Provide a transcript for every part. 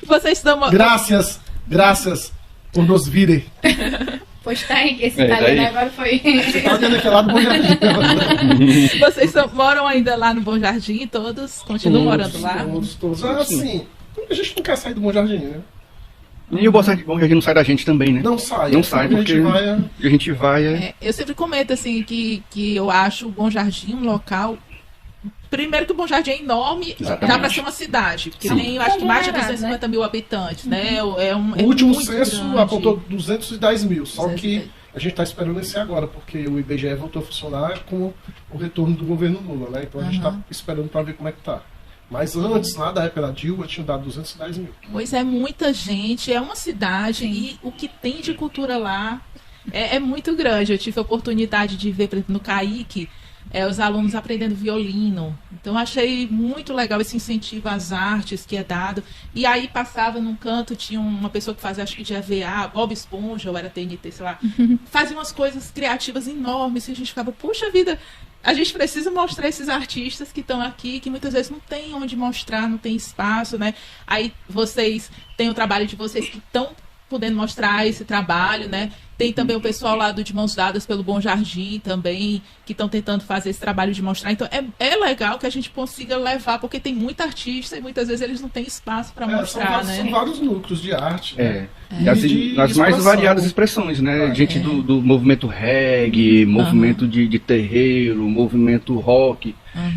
Vocês estão... Graças por nos virem. Pois tá aí, esse italiano agora foi... Você tá olhando aqui lá do Bom Jardim. Vocês moram ainda lá no Bom Jardim, todos? Continuam morando lá? Todos. Assim, a gente não quer sair do Bom Jardim, né? E o Bom Jardim não sai da gente também, né? Não sai. Não sai, porque a gente vai... Eu sempre comento, assim, que eu acho o Bom Jardim um local... Primeiro que o Bom Jardim é enorme, Exatamente. dá para ser uma cidade, porque tem, eu acho que mais de 250 mil habitantes, né? O último censo apontou 210 mil, só que a gente está esperando esse agora, porque o IBGE voltou a funcionar com o retorno do governo Lula, né? Então a gente está esperando para ver como é que tá. Mas antes, lá da época da Dilma, tinha dado 210 mil. Pois é, muita gente, é uma cidade e o que tem de cultura lá é muito grande. Eu tive a oportunidade de ver, por exemplo, no CAIC, os alunos aprendendo violino. Então, achei muito legal esse incentivo às artes que é dado. E aí, passava num canto, tinha uma pessoa que fazia, acho que de EVA, Bob Esponja, ou era TNT, sei lá. Fazia umas coisas criativas enormes. E a gente ficava, puxa vida, a gente precisa mostrar esses artistas que estão aqui, que muitas vezes não tem onde mostrar, não tem espaço, né? Aí, vocês têm o trabalho de vocês que estão podendo mostrar esse trabalho, né? Tem também o pessoal lá do De Mãos Dadas pelo Bom Jardim também, que estão tentando fazer esse trabalho de mostrar. Então, é legal que a gente consiga levar, porque tem muito artista e muitas vezes eles não têm espaço para mostrar, né? São vários núcleos de arte. As mais variadas expressões, né? Gente do movimento reggae, movimento de terreiro, movimento rock,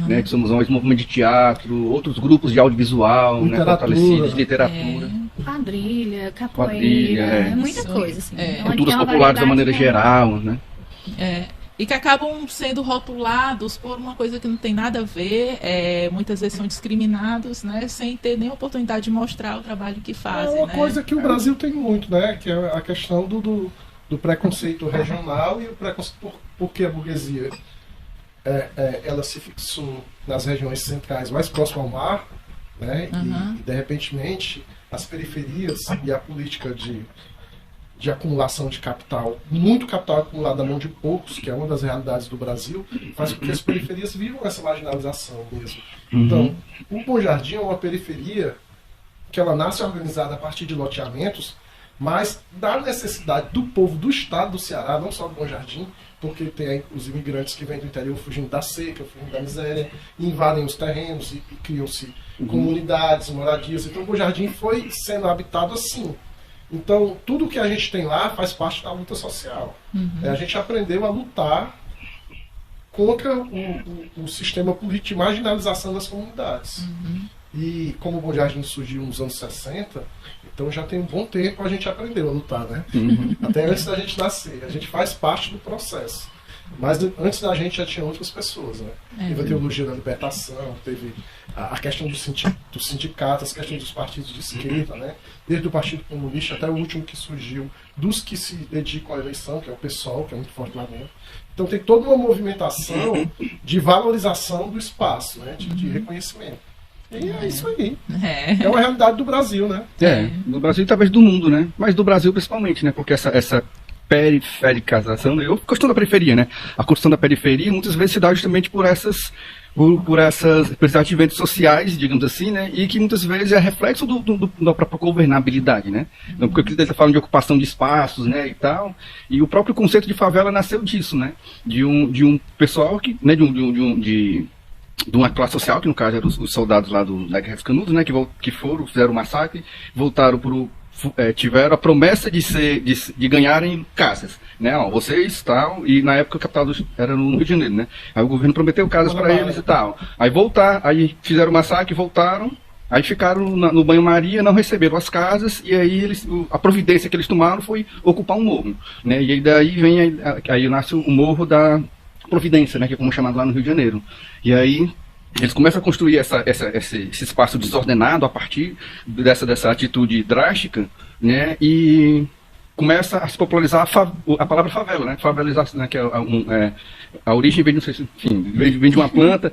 né? Que somos mais movimento de teatro, outros grupos de audiovisual, né? Fortalecidos, literatura. Quadrilha, capoeira, muita coisa, assim. Culturas populares da maneira geral, né? E que acabam sendo rotulados por uma coisa que não tem nada a ver, muitas vezes são discriminados, né? Sem ter nem oportunidade de mostrar o trabalho que fazem. É uma coisa que o Brasil tem muito, né? Que é a questão do preconceito regional e o preconceito porque a burguesia ela se fixou nas regiões centrais mais próximas ao mar, né? E de repentemente as periferias e a política de acumulação de capital, muito capital acumulado na mão de poucos, que é uma das realidades do Brasil, faz com que as periferias vivam essa marginalização mesmo. Então, o Bom Jardim é uma periferia que ela nasce organizada a partir de loteamentos, mas da necessidade do povo do estado do Ceará, não só do Bom Jardim, porque tem os imigrantes que vêm do interior fugindo da seca, fugindo da miséria, invadem os terrenos e criam-se comunidades, moradias. Então o Bom Jardim foi sendo habitado assim. Então tudo que a gente tem lá faz parte da luta social. A gente aprendeu a lutar contra o sistema político de marginalização das comunidades. E como o Bom Jardim surgiu nos anos 60, então já tem um bom tempo a gente aprendeu a lutar, né? Até antes da gente nascer. A gente faz parte do processo. Mas antes da gente já tinha outras pessoas, né? Teve a teologia da libertação, teve a questão dos sindicatos, a questão dos partidos de esquerda, né? Desde o Partido Comunista até o último que surgiu, dos que se dedicam à eleição, que é o PSOL, que é muito forte lá dentro. Então tem toda uma movimentação de valorização do espaço, né? De reconhecimento. E é isso aí. É uma realidade do Brasil, né? Do Brasil e talvez do mundo, né? Mas do Brasil principalmente, né? Porque essa perifericazação, eu questão da periferia, né? A construção da periferia muitas vezes se dá justamente por esses atividades sociais, digamos assim, né? E que muitas vezes é reflexo da própria governabilidade, né? Então, porque eles falam de ocupação de espaços, né, e tal, e o próprio conceito de favela nasceu disso, né? De um pessoal que, né, de uma classe social, que no caso eram os soldados lá da Guerra dos Canudos, né, que fizeram o massacre, voltaram tiveram a promessa de ganharem casas, né, vocês tal, e na época o capital era no Rio de Janeiro, né, aí o governo prometeu casas para eles e tal, aí fizeram o massacre, voltaram, aí ficaram no banho-maria, não receberam as casas, e aí a providência que eles tomaram foi ocupar um morro, né, e daí aí nasce o morro da Providência, né, que é como chamado lá no Rio de Janeiro. E aí eles começam a construir esse espaço desordenado a partir dessa atitude drástica, né, e começa a se popularizar a palavra favela, né, favelização, né, que a origem vem, não sei se, enfim, vem de uma planta,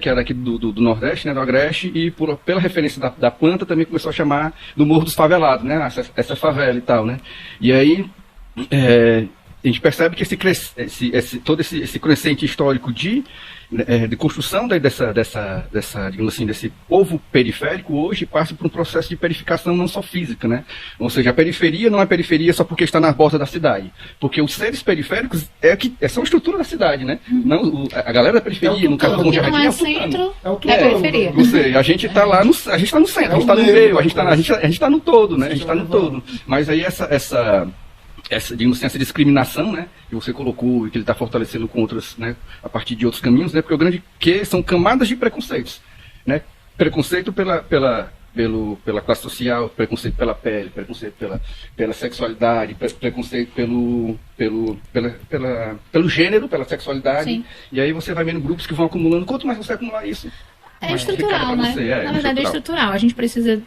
que era aqui do Nordeste, né, do Agreste, e pela referência da planta também começou a chamar do Morro dos Favelados, né, essa favela e tal, né. E aí a gente percebe que todo esse crescente histórico de de construção digamos assim, desse povo periférico hoje passa por um processo de perificação não só física, né? Ou seja, a periferia não é periferia só porque está na borda da cidade, porque os seres periféricos são a estrutura da cidade, né? Não, a galera da periferia, no caso do Bom Jardim, não é centro, é o periferia. Ou seja, a gente está lá no centro, a gente está no meio, a gente tá no todo, né? A gente está no todo. Mas aí digamos assim, essa discriminação, né, que você colocou e que ele está fortalecendo com outras, né, a partir de outros caminhos, né, porque o grande que são camadas de preconceitos, né, preconceito pela classe social, preconceito pela pele, preconceito pela sexualidade, preconceito pelo gênero, pela sexualidade. Sim. E aí você vai vendo grupos que vão acumulando. Quanto mais você acumular isso, é estrutural, né? Na verdade é estrutural. A gente precisa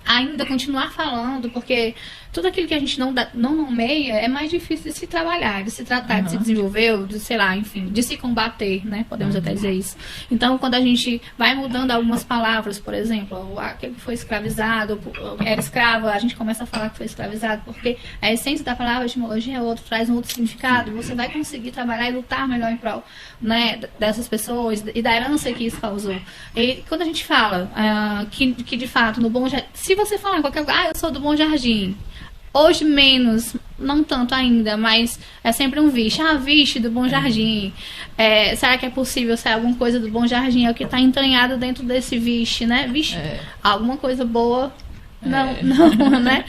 ainda continuar falando, porque tudo aquilo que a gente não nomeia é mais difícil de se trabalhar, de se tratar, de se desenvolver, de, sei lá, enfim, de se combater, né? Podemos até dizer isso. Então, quando a gente vai mudando algumas palavras, por exemplo, aquele que foi escravizado, era escravo, a gente começa a falar que foi escravizado, porque a essência da palavra, a etimologia é outra, traz um outro significado, e você vai conseguir trabalhar e lutar melhor em prol, né, dessas pessoas e da herança que isso causou. E quando a gente fala que de fato, no Bom Jardim, se você falar qualquer lugar, eu sou do Bom Jardim, hoje menos, não tanto ainda, mas é sempre um vixe. Vixe do Bom Jardim. Será que é possível sair alguma coisa do Bom Jardim? É o que está entranhado dentro desse vixe, né? Vixe, alguma coisa boa. Não, né?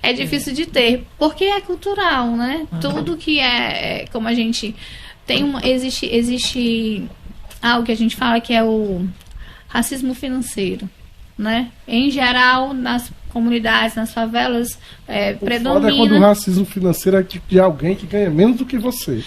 É difícil de ter, porque é cultural, né? Tudo que como a gente tem existe algo que a gente fala que é o racismo financeiro, né? Em geral, nas comunidades, nas favelas, predomina. Foda é quando o racismo financeiro é de alguém que ganha menos do que você.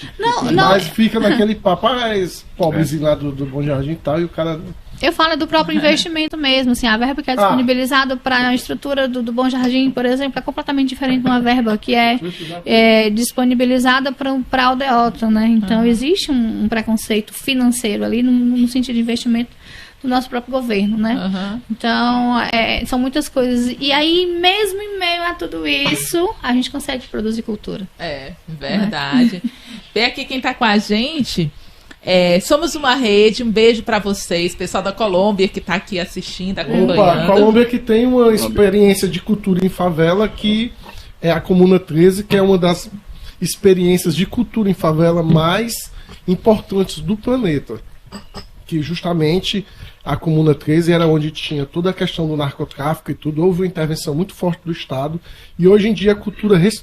Mas fica naquele papo, esse pobrezinho lá do Bom Jardim e tal, e o cara... Eu falo do próprio investimento mesmo, assim, a verba que é disponibilizada para a estrutura do Bom Jardim, por exemplo, é completamente diferente de uma verba que é disponibilizada para a aldeota, né? Então, existe um preconceito financeiro ali, no sentido de investimento do nosso próprio governo, né? Então, são muitas coisas. E aí, mesmo em meio a tudo isso, a gente consegue produzir cultura. Verdade. Vem aqui quem está com a gente. Somos uma rede, um beijo para vocês, pessoal da Colômbia que está aqui assistindo, acompanhando. A Colômbia que tem uma experiência de cultura em favela, que é a Comuna 13, que é uma das experiências de cultura em favela mais importantes do planeta. Que justamente a Comuna 13 era onde tinha toda a questão do narcotráfico e tudo, houve uma intervenção muito forte do Estado, e hoje em dia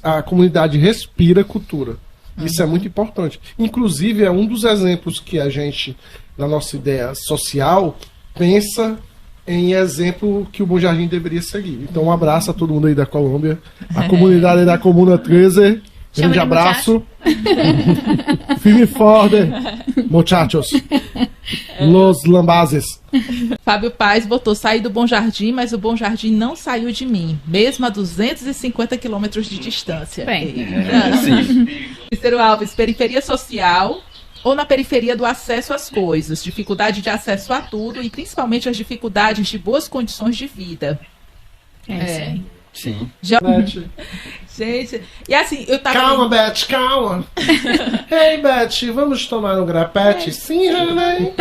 a comunidade respira cultura. Isso é muito importante. Inclusive, é um dos exemplos que a gente, na nossa ideia social, pensa em exemplo que o Bom Jardim deveria seguir. Então, um abraço a todo mundo aí da Colômbia, a comunidade aí da Comuna 13. Grande abraço. Firme forte, muchachos. Los lambazes. Fábio Paz botou: saí do Bom Jardim, mas o Bom Jardim não saiu de mim, mesmo a 250 quilômetros de distância. Sim. Cícero Alves: periferia social ou na periferia do acesso às coisas, dificuldade de acesso a tudo e principalmente as dificuldades de boas condições de vida. Sim. Gente, e assim, eu tava... Calma, Beth, calma. Ei, Beth, vamos tomar um grapete? Sim, René.